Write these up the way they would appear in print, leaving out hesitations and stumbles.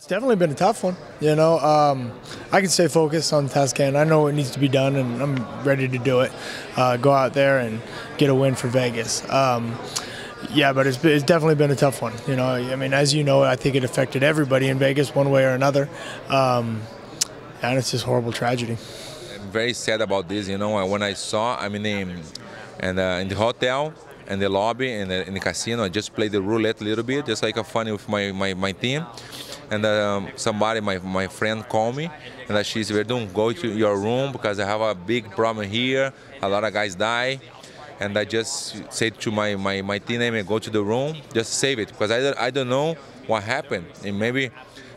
It's definitely been a tough one. I can stay focused on the task at hand. I know what needs to be done, and I'm ready to do it. Go out there and get a win for Vegas. Yeah, but it's definitely been a tough one. I mean, as you know, I think it affected everybody in Vegas one way or another, and it's just horrible tragedy. I'm very sad about this. When I saw, in the hotel, in the lobby, in the casino, I just played the roulette a little bit, just like a funny with my team. And somebody, my friend, called me, and she said, "Don't go to your room because I have a big problem here. A lot of guys die." And I just said to my teammate, "Go to the room, just save it, because I don't know what happened. And maybe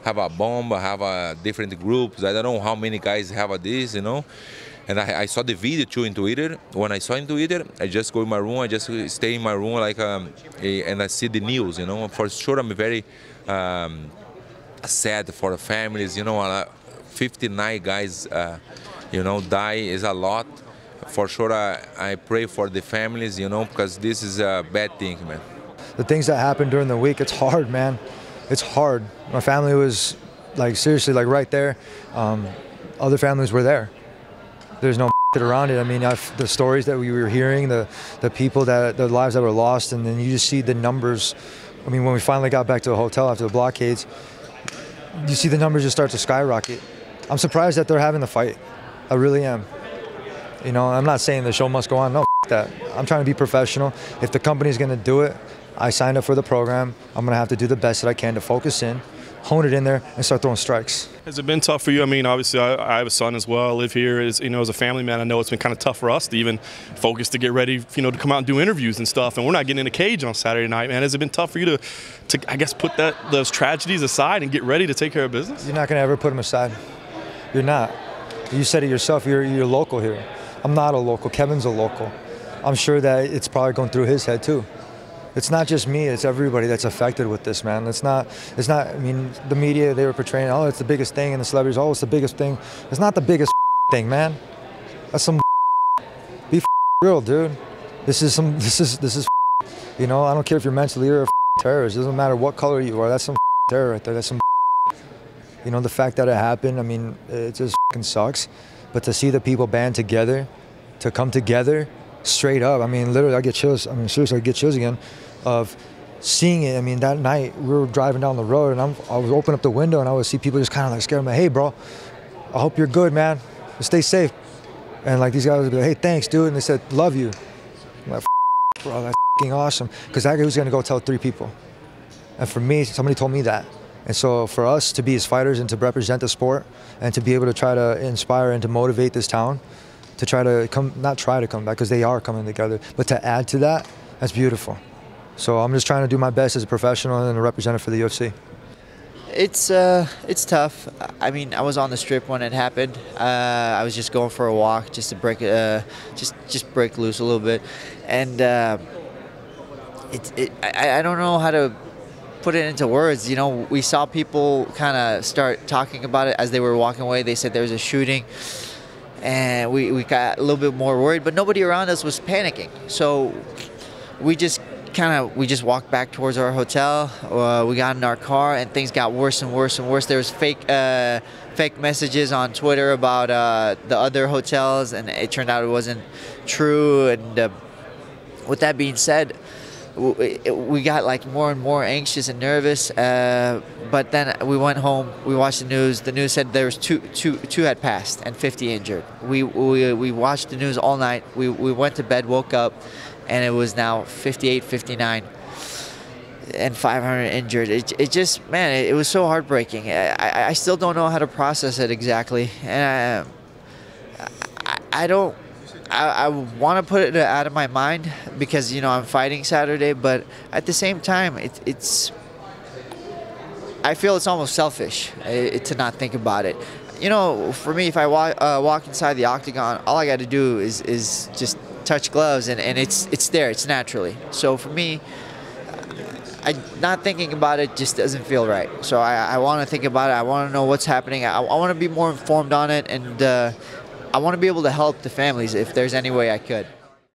have a bomb, have a different groups. I don't know how many guys have this, And I saw the video too in Twitter. When I saw in Twitter, I just go in my room. I just stay in my room and I see the news. For sure, I'm very sad for the families. 59 guys, die is a lot. For sure, I pray for the families, because this is a bad thing, man. The things that happened during the week, it's hard, man. It's hard. My family was, seriously, right there. Other families were there. There's no around it. I mean, the stories that we were hearing, the people the lives that were lost, and then you just see the numbers. I mean, when we finally got back to the hotel after the blockades, you see the numbers just start to skyrocket. I'm surprised that they're having the fight. I really am. I'm not saying the show must go on. No, that. I'm trying to be professional. If the company's going to do it, I signed up for the program. I'm going to have to do the best that I can to focus in, hone it in there, and start throwing strikes. Has it been tough for you? I mean, obviously, I have a son as well. I live here. As a family man, I know it's been kind of tough for us to even focus to get ready, to come out and do interviews and stuff. And we're not getting in a cage on Saturday night, man. Has it been tough for you to I guess, put those tragedies aside and get ready to take care of business? You're not going to ever put them aside. You're not. You said it yourself. You're local here. I'm not a local. Kevin's a local. I'm sure that it's probably going through his head too. It's not just me, it's everybody that's affected with this, man. It's not, I mean, the media, they were portraying, oh, it's the biggest thing, and the celebrities, oh, it's the biggest thing. It's not the biggest thing, man. That's some be real, dude. This is I don't care if you're mentally or a terrorist. It doesn't matter what color you are. That's some terror right there. That's some the fact that it happened, I mean, it just sucks. But to see the people band together, to come together, straight up, I mean, literally, I get chills. I mean, seriously, I get chills again of seeing it. I mean, that night, we were driving down the road, and I would open up the window, and I would see people just kind of scared. I'm like, hey, bro, I hope you're good, man. Stay safe. And these guys would be like, hey, thanks, dude. And they said, love you. I'm like, bro, that's awesome. Because that guy was going to go tell 3 people. And for me, somebody told me that. And so for us to be as fighters and to represent the sport and to be able to try to inspire and to motivate this town, to try to not try to come back, because they are coming together, but to add to that, that's beautiful. So I'm just trying to do my best as a professional and a representative for the UFC. It's tough. I mean, I was on the strip when it happened. I was just going for a walk just to break just break loose a little bit, and I don't know how to put it into words. We saw people kind of start talking about it as they were walking away. They said there was a shooting, and we got a little bit more worried, but nobody around us was panicking. So we just walked back towards our hotel. We got in our car, and things got worse and worse and worse. There was fake messages on Twitter about the other hotels, and it turned out it wasn't true. And with that being said, we got more and more anxious and nervous, but then we went home. We watched the news. The news said there was two had passed and 50 injured. We watched the news all night. We went to bed, woke up, and it was now 58, 59, and 500 injured. It just, man, it was so heartbreaking. I still don't know how to process it exactly, and I want to put it out of my mind because, I'm fighting Saturday, but at the same time, I feel it's almost selfish to not think about it. For me, if I walk inside the octagon, all I got to do is just touch gloves, and it's there, it's naturally. So for me, not thinking about it just doesn't feel right. So I want to think about it. I want to know what's happening. I want to be more informed on it, and I want to be able to help the families if there's any way I could.